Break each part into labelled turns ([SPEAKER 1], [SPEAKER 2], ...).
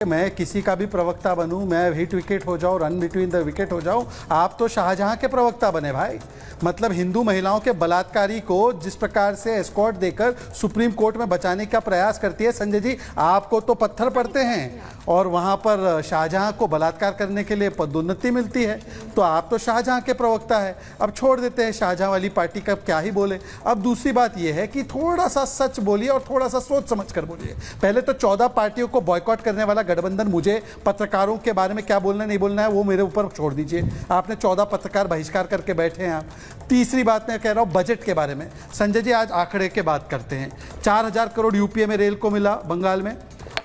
[SPEAKER 1] मैं किसी का भी प्रवक्ता बनूं, मैं हिट विकेट हो जाऊं, रन बिटवीन द विकेट हो जाऊं, आप तो शाहजहां के प्रवक्ता बने भाई। मतलब हिंदू महिलाओं के बलात्कारी को जिस प्रकार से एस्कॉर्ट देकर सुप्रीम कोर्ट में बचाने का प्रयास करती है संजय जी, आपको तो पत्थर पड़ते हैं और वहां पर शाहजहां को बलात्कार करने के लिए पदोन्नति मिलती है। तो आप तो शाहजहां के प्रवक्ता है। अब छोड़ देते हैं शाहजहां वाली पार्टी का क्या ही बोले। अब दूसरी बात यह है कि थोड़ा सा सच बोलिए और थोड़ा सा सोच समझ कर बोलिए। पहले तो 14 पार्टियों को बॉयकॉट करने वाला गठबंधन, मुझे पत्रकारों के बारे में क्या बोलना नहीं बोलना है वो मेरे ऊपर छोड़ दीजिए। आपने 14 पत्रकार बहिष्कार करके बैठे हैं आप। तीसरी बात मैं कह रहा हूं बजट के बारे में। संजय जी आज आंकड़े की बात करते हैं। 4000 करोड़ यूपीए में रेल को मिला बंगाल में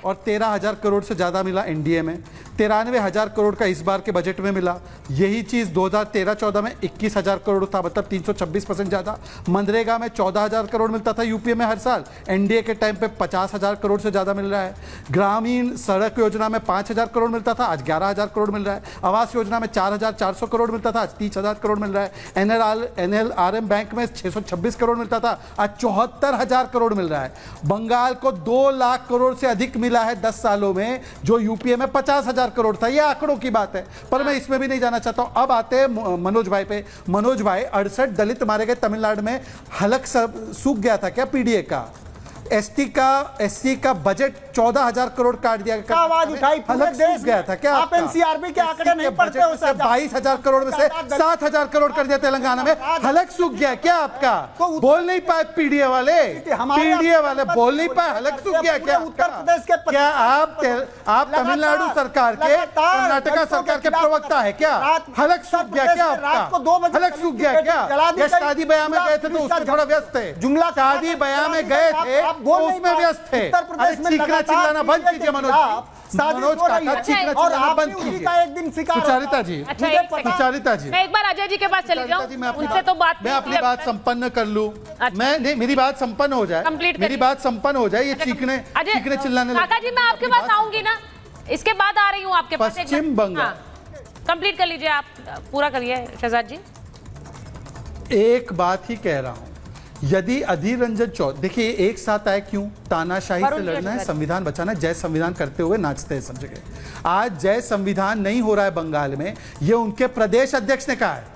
[SPEAKER 1] और 13,000 करोड़ से ज़्यादा मिला एनडीए में। 93,000 करोड़ का इस बार के बजट में मिला। यही चीज़ 2013-14 में 21,000 करोड़ था, मतलब 326% ज़्यादा। मनरेगा में 14,000 करोड़ मिलता था यूपीए में हर साल, एनडीए के टाइम पे 50,000 करोड़ से ज़्यादा मिल रहा है। ग्रामीण सड़क योजना में 5,000 करोड़ मिलता था, आज 11,000 करोड़ मिल रहा है। आवास योजना में 4,400 करोड़ मिलता था, आज 30,000 करोड़ मिल रहा है। एनएलआरएम बैंक में 626 करोड़ मिलता था, आज 74,000 करोड़ मिल रहा है। बंगाल को 2 लाख करोड़ से अधिक मिला है 10 सालों में, जो यूपीए में 50,000 करोड़ था। ये आंकड़ों की बात है, पर मैं इसमें भी नहीं जाना चाहता हूं। अब आते हैं मनोज भाई पे। मनोज भाई, 68 दलित मारे गए तमिलनाडु में। हलक सूख गया था क्या पीडीए का? एससी का बजट 14,000 करोड़ काट दिया गया।
[SPEAKER 2] आवाज उठाई पूरे देश
[SPEAKER 1] गया था क्या?
[SPEAKER 2] आप एनसीआरबी के आंकड़े नहीं पढ़ते हो सर।
[SPEAKER 1] 22,000 करोड़ में से 7,000 करोड़ कर दिया तेलंगाना में। हलक सूख गया क्या आपका? बोल नहीं पाए पीडीए वाले बोल नहीं पाए, हलक सूख गया क्या?
[SPEAKER 2] उत्तर प्रदेश के
[SPEAKER 1] क्या आप तमिलनाडु सरकार के, कर्नाटका सरकार के प्रवक्ता है क्या? हलक सूख गया क्या आपका? हलक सूख गया क्या? या शादी ब्याह में गए थे तो उसमें थोड़ा व्यस्त थे? जुमला शादी ब्याह में गए थे तो उसमें व्यस्त थे। अरे चीखना चिल्लाना बंद कीजिए मनोज काका, चीखना चिल्लाना बंद कीजिए।
[SPEAKER 2] एक दिन
[SPEAKER 1] सुचारिता जी, सुचारिता जी,
[SPEAKER 3] मैं एक बार अजय जी के पास चली जाऊं, उनसे तो बात
[SPEAKER 1] मैं अपनी बात संपन्न कर लूं। मैं नहीं, मेरी बात संपन्न हो जाए, मेरी बात संपन्न हो जाए। ये चीखने चिल्लाने
[SPEAKER 3] काका जी, मैं आपके पास आऊंगी ना, इसके बाद आ रही हूँ आपके पास।
[SPEAKER 1] पश्चिम बंगाल
[SPEAKER 3] कंप्लीट कर लीजिए, आप पूरा करिए शहजाद जी।
[SPEAKER 1] एक बात ही कह रहा हूं, यदि अधीर रंजन चौधरी, देखिए एक साथ आए क्यों? तानाशाही से लड़ना है, संविधान बचाना है। जय संविधान करते हुए नाचते हैं सब जगह। आज जय संविधान नहीं हो रहा है बंगाल में, ये उनके प्रदेश अध्यक्ष ने कहा है।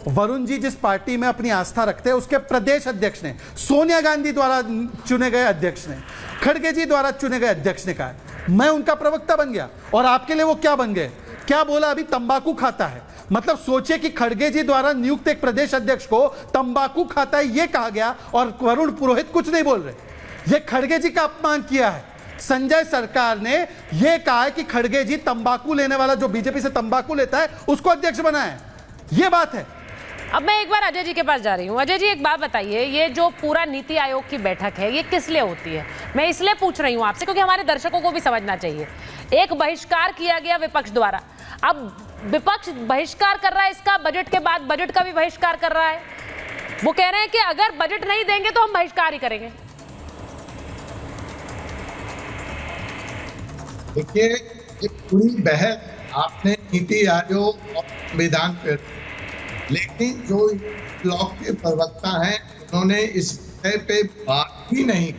[SPEAKER 1] वरुण जी जिस पार्टी में अपनी आस्था रखते हैं उसके प्रदेश अध्यक्ष ने, सोनिया गांधी द्वारा चुने गए अध्यक्ष ने, खड़गे जी द्वारा चुने गए अध्यक्ष ने कहा है। मैं उनका प्रवक्ता बन गया और आपके लिए वो क्या बन गए? क्या बोला? अभी तंबाकू खाता है। मतलब सोचिए कि खड़गे जी द्वारा नियुक्त एक प्रदेश अध्यक्ष को तंबाकू खाता है ये कहा गया और वरुण पुरोहित कुछ नहीं बोल रहे। ये खड़गे जी का अपमान किया है। संजय सरकार ने यह कहा है कि खड़गे जी तंबाकू लेने वाला, जो बीजेपी से तंबाकू लेता है, उसको अध्यक्ष बनाया है। ये बात है।
[SPEAKER 3] अब मैं एक बार अजय जी के पास जा रही हूँ। अजय जी, एक बात बताइए, ये जो पूरा नीति आयोग की बैठक है ये किस लिए होती है? मैं इसलिए पूछ रही हूँ आपसे क्योंकि हमारे दर्शकों को भी समझना चाहिए। एक बहिष्कार किया गया विपक्ष द्वारा, अब विपक्ष बहिष्कार कर रहा है इसका, बजट के बाद बजट का भी बहिष्कार कर रहा है। वो कह रहे हैं कि अगर बजट नहीं देंगे तो हम बहिष्कार ही करेंगे।
[SPEAKER 4] देखिए, ये पूरी बहस आपने नीति आयोग और संविधान पर, लेकिन जो ब्लॉक के प्रवक्ता हैं उन्होंने इस विषय पे बात ही नहीं।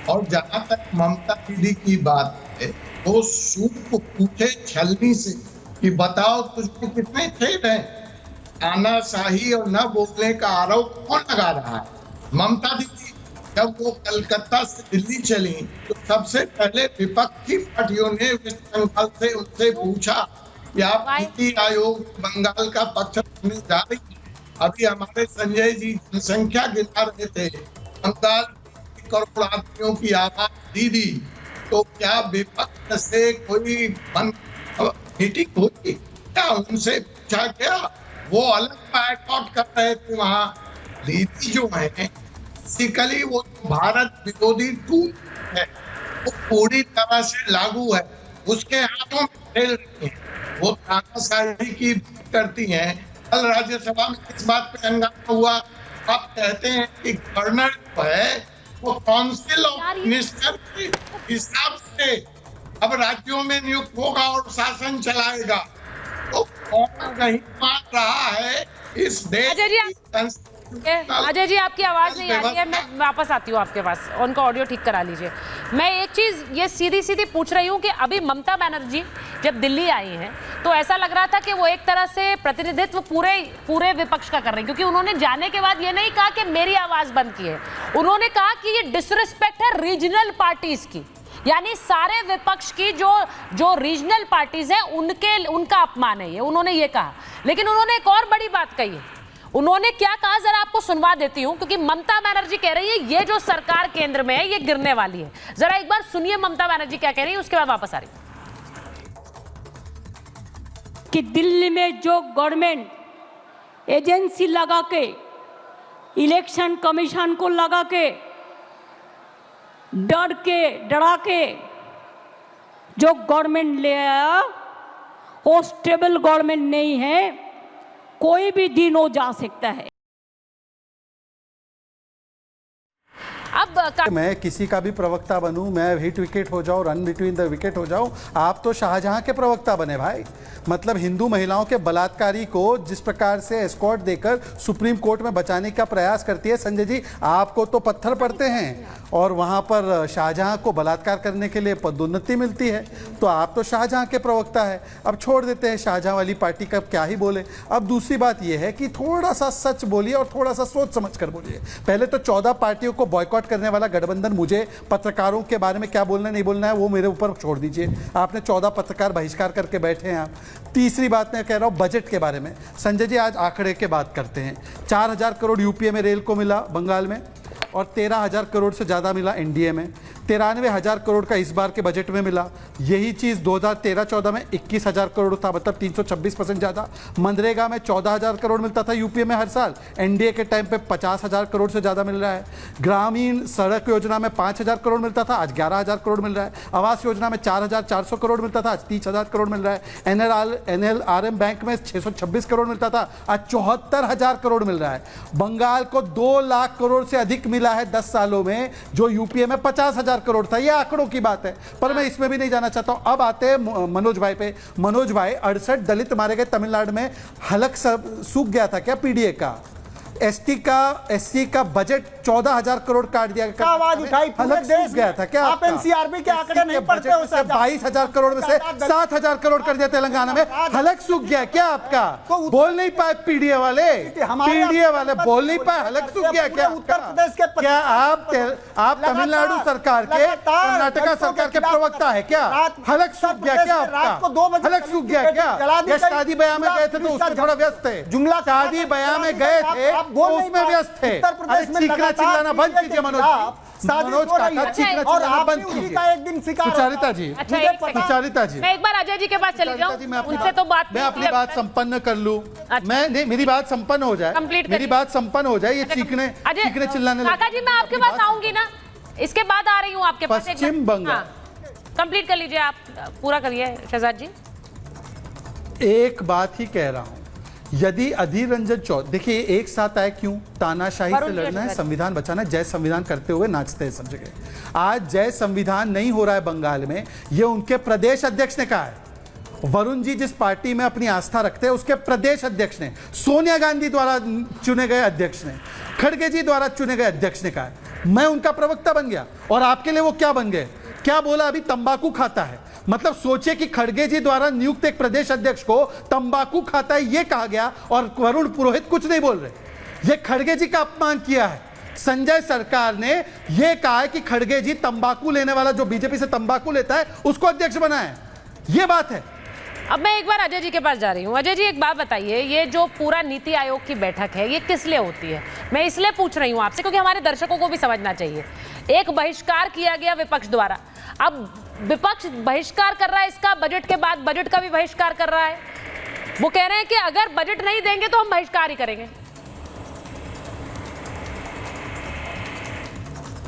[SPEAKER 4] और जहां तक ममता दीदी की बात है, वो सूट को पूछे छलनी से कि बताओ तुझको कितने खेद हैं? तानाशाही और न बोलने का आरोप कौन लगा रहा है? ममता दीदी जब वो कलकत्ता से दिल्ली चली तो सबसे पहले विपक्षी पार्टियों ने वेस्ट बंगाल से उनसे पूछा कि आप नीति आयोग बंगाल का पक्ष रखने जा रही है। अभी हमारे संजय जी जनसंख्या गिना रहे थे, बंगाल करोड़ आदमियों की आवाज दीदी, तो क्या विपक्ष से कोई मीटिंग हुई क्या? उनसे पूछा क्या? वो अलग बायकॉट कर रहे थे वहां। दीदी जो है बेसिकली वो भारत विरोधी टूल है, वो पूरी तरह से लागू है, उसके हाथों में खेल रही है। वो तानाशाही की करती हैं। कल राज्यसभा में इस बात पे हंगामा हुआ। आप कहते हैं कि गवर्नर जो है वो काउंसिल ऑफ मिनिस्टर के हिसाब से अब राज्यों में नियुक्त होगा और शासन चलाएगा। तो कौन नहीं मान रहा है इस देश की
[SPEAKER 3] अजय जी आपकी आवाज नहीं आ रही है, मैं वापस आती हूँ आपके पास, उनका ऑडियो ठीक करा लीजिए। मैं एक चीज ये सीधी सीधी पूछ रही हूँ कि अभी ममता बनर्जी जब दिल्ली आई हैं तो ऐसा लग रहा था कि वो एक तरह से प्रतिनिधित्व पूरे विपक्ष का कर रही हैं, क्योंकि उन्होंने जाने के बाद ये नहीं कहा कि मेरी आवाज बंद की है, उन्होंने कहा कि ये डिसरिस्पेक्ट है रीजनल पार्टीज की, यानी सारे विपक्ष की जो रीजनल पार्टीज है उनका अपमान है ये, उन्होंने ये कहा। लेकिन उन्होंने एक और बड़ी बात कही है, उन्होंने क्या कहा जरा आपको सुनवा देती हूं, क्योंकि ममता बनर्जी कह रही है ये जो सरकार केंद्र में है ये गिरने वाली है। जरा एक बार सुनिए ममता बनर्जी क्या कह रही है, उसके बाद वापस आ रही
[SPEAKER 5] कि दिल्ली में जो गवर्नमेंट एजेंसी लगा के, इलेक्शन कमीशन को लगा के, डरा के जो गवर्नमेंट ले आया वो स्टेबल गवर्नमेंट नहीं है, कोई भी दिन हो जा सकता है।
[SPEAKER 3] अब
[SPEAKER 1] मैं किसी का भी प्रवक्ता बनूं, मैं हिट विकेट हो जाऊं, रन बिटवीन द विकेट हो जाऊं, आप तो शाहजहां के प्रवक्ता बने भाई। मतलब हिंदू महिलाओं के बलात्कारी को जिस प्रकार से एस्कॉर्ट देकर सुप्रीम कोर्ट में बचाने का प्रयास करती है संजय जी, आपको तो पत्थर पड़ते हैं और वहां पर शाहजहां को बलात्कार करने के लिए पदोन्नति मिलती है, तो आप तो शाहजहां के प्रवक्ता है। अब छोड़ देते हैं शाहजहां वाली पार्टी का क्या ही बोले। अब दूसरी बात यह है कि थोड़ा सा सच बोलिए और थोड़ा सा सोच समझ कर बोलिए। पहले तो 14 पार्टियों को बॉयकॉट करने वाला गठबंधन, मुझे पत्रकारों के बारे में क्या बोलना नहीं बोलना है वो मेरे ऊपर छोड़ दीजिए। आपने 14 पत्रकार बहिष्कार करके बैठे हैं आप। तीसरी बात मैं कह रहा हूं बजट के बारे में। संजय जी आज आंकड़े की बात करते हैं। 4000 करोड़ यूपीए में रेल को मिला बंगाल में, और 13,000 करोड़ से ज़्यादा मिला एनडीए में। 93,000 करोड़ का इस बार के बजट में मिला। यही चीज़ 2013-14 में 21,000 करोड़ था, मतलब 326% ज़्यादा। मनरेगा में 14,000 करोड़ मिलता था यूपीए में हर साल, एनडीए के टाइम पे 50,000 करोड़ से ज़्यादा मिल रहा है। ग्रामीण सड़क योजना में 5,000 करोड़ मिलता था, आज 11,000 करोड़ मिल रहा है। आवास योजना में 4,400 करोड़ मिलता था, आज 30,000 करोड़ मिल रहा है। NLRM बैंक में 626 करोड़ मिलता था, आज 74,000 करोड़ मिल रहा है। बंगाल को 2 लाख करोड़ से अधिक मिला है 10 सालों में, जो यूपीए में 50,000 करोड़ था। ये आंकड़ों की बात है, पर मैं इसमें भी नहीं जाना चाहता हूं। अब आते हैं मनोज भाई पे। मनोज भाई, 68 दलित मारे गए तमिलनाडु में, हलक सूख गया था क्या पीडीए का? एससी का बजट 14,000 करोड़ काट दिया गया।
[SPEAKER 2] आवाज उठाई पूरे देश
[SPEAKER 1] गया था क्या?
[SPEAKER 2] आप एनसीआरबी के आंकड़े नहीं पढ़ते हो सर।
[SPEAKER 1] 22,000 करोड़ में से 7,000 करोड़ कर दिया तेलंगाना में। हलक सूख गया क्या आपका? बोल नहीं पाए पीडीए वाले, पीडीए वाले बोल नहीं पाए, हलक सूख गया क्या?
[SPEAKER 2] उत्तर प्रदेश के
[SPEAKER 1] क्या आप तमिलनाडु सरकार के, कर्नाटका सरकार के प्रवक्ता है क्या? हलक सूख गया क्या आपका? हलक सूख गया क्या? या शादी ब्याह में गए थे तो उसमें थोड़ा व्यस्त थे, शादी ब्याह में गए थे तो उसमें व्यस्त थे। अरे चीखना चिल्लाना बंद कीजिए मनोज काका, चीखना चिल्लाना बंद कीजिए।
[SPEAKER 2] एक दिन
[SPEAKER 1] सुचारिता जी,
[SPEAKER 3] अच्छा, एक सेकंड।
[SPEAKER 1] सुचारिता जी,
[SPEAKER 3] मैं एक बार अजय जी के पास चली जाऊं, उनसे तो बात
[SPEAKER 1] मैं अपनी बात संपन्न कर लूं। मैं नहीं, मेरी बात संपन्न हो जाए, मेरी बात संपन्न हो जाए। ये चीखने चिल्लाने
[SPEAKER 3] काका जी, मैं आपके पास आऊंगी ना, इसके बाद आ रही हूँ आपके पास।
[SPEAKER 1] पश्चिम बंगाल,
[SPEAKER 3] कंप्लीट कर लीजिए, आप पूरा करिए शहजाद जी।
[SPEAKER 1] एक बात ही कह रहा हूं, यदि अधीर रंजन चौधरी, देखिए एक साथ आए क्यों? तानाशाही से लड़ना है, संविधान बचाना है। जय संविधान करते हुए नाचते हैं सब जगह। आज जय संविधान नहीं हो रहा है बंगाल में, ये उनके प्रदेश अध्यक्ष ने कहा है। वरुण जी जिस पार्टी में अपनी आस्था रखते हैं उसके प्रदेश अध्यक्ष ने, सोनिया गांधी द्वारा चुने गए अध्यक्ष ने, खड़गे जी द्वारा चुने गए अध्यक्ष ने कहा है। मैं उनका प्रवक्ता बन गया, और आपके लिए वो क्या बन गए? क्या बोला? अभी तंबाकू खाता है। मतलब सोचिए कि खड़गे जी द्वारा नियुक्त एक प्रदेश अध्यक्ष को तंबाकू खाता है ये कहा गया, और वरुण पुरोहित कुछ नहीं बोल रहे। ये खड़गे जी का अपमान किया है। संजय सरकार ने यह कहा है कि खड़गे जी तंबाकू लेने वाला, जो बीजेपी से तंबाकू लेता है, उसको अध्यक्ष बनाए। ये बात है।
[SPEAKER 3] अब मैं एक बार अजय जी के पास जा रही हूँ। अजय जी एक बात बताइए, ये जो पूरा नीति आयोग की बैठक है ये किस लिए होती है? मैं इसलिए पूछ रही हूँ आपसे क्योंकि हमारे दर्शकों को भी समझना चाहिए। एक बहिष्कार किया गया विपक्ष द्वारा, अब विपक्ष बहिष्कार कर रहा है इसका, बजट के बाद बजट का भी बहिष्कार कर रहा है। वो कह रहे हैं कि अगर बजट नहीं देंगे तो हम बहिष्कार ही करेंगे।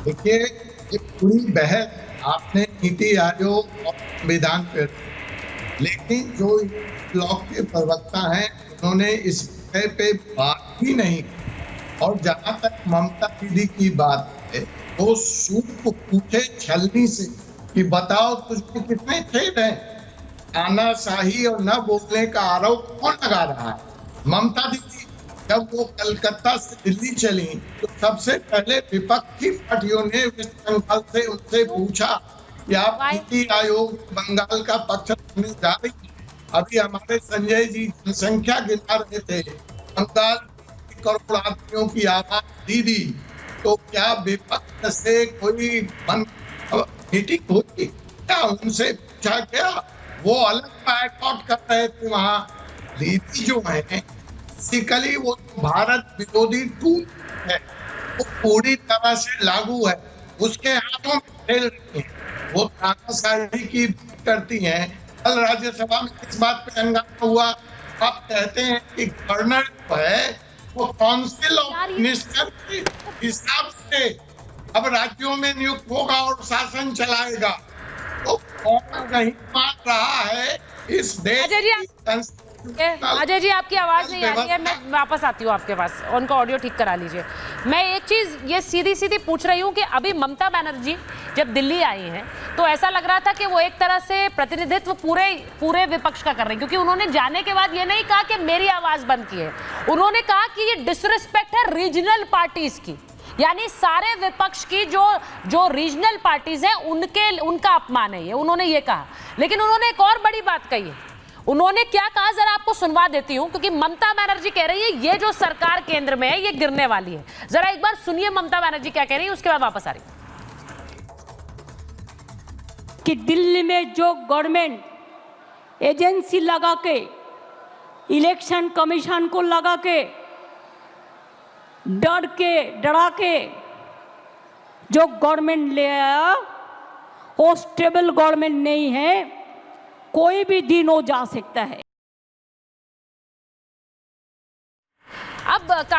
[SPEAKER 4] देखिए, ये पूरी बहस आपने नीति आयोग और संविधान पर, लेकिन जो ब्लॉक के प्रवक्ता हैं उन्होंने इस विषय पे बात ही नहीं। और जहां तक ममता दीदी की बात है, वो सूट को पूछे छलनी से कि बताओ तुझको कितने खेद हैं? तानाशाही और न बोलने का आरोप कौन लगा रहा है? ममता दीदी। जब वो कलकत्ता से दिल्ली चली तो सबसे पहले विपक्षी पार्टियों ने वेस्ट बंगाल से उनसे पूछा कि आप नीति आयोग बंगाल का पक्ष रखने जा रही हैं। अभी हमारे संजय जी जनसंख्या गिना रहे थे, बंगाल के करोड़ आदमियों की आवाज दीदी, तो क्या विपक्ष से कोई मीटिंग हुई क्या? उनसे पूछा गया? वो अलग बायकॉट कर रहे थे वहां। दीदी जो है बेसिकली वो भारत विरोधी टूल है, वो पूरी तरह से लागू है, उसके हाथों में खेल रही है, वो तानाशाही की बात करती हैं। कल राज्यसभा में इस बात पे हंगामा हुआ, आप कहते हैं कि गवर्नर जो है वो काउंसिल ऑफ मिनिस्टर के हिसाब से अब राज्यों में नियुक्त होगा और शासन चलाएगा। तो कौन नहीं मान रहा है इस देश की?
[SPEAKER 3] अजय जी आपकी आवाज नहीं आ रही है, मैं वापस आती हूँ आपके पास, उनका ऑडियो ठीक करा लीजिए। मैं एक चीज ये सीधी सीधी पूछ रही हूँ कि अभी ममता बनर्जी जब दिल्ली आई हैं तो ऐसा लग रहा था कि वो एक तरह से प्रतिनिधित्व पूरे विपक्ष का कर रही हैं, क्योंकि उन्होंने जाने के बाद ये नहीं कहा कि मेरी आवाज बंद की है, उन्होंने कहा कि ये डिसरिस्पेक्ट है रीजनल पार्टीज की, यानी सारे विपक्ष की जो रीजनल पार्टीज हैं उनका अपमान है ये, उन्होंने ये कहा। लेकिन उन्होंने एक और बड़ी बात कही है, उन्होंने क्या कहा जरा आपको सुनवा देती हूं, क्योंकि ममता बनर्जी कह रही है ये जो सरकार केंद्र में है ये गिरने वाली है। जरा एक बार सुनिए ममता बनर्जी क्या कह रही है, उसके बाद वापस आ रही
[SPEAKER 5] कि दिल्ली में जो गवर्नमेंट एजेंसी लगा के, इलेक्शन कमीशन को लगा के, डरा के जो गवर्नमेंट ले आया वो स्टेबल गवर्नमेंट नहीं है, कोई भी दिन हो जा सकता है।
[SPEAKER 3] अब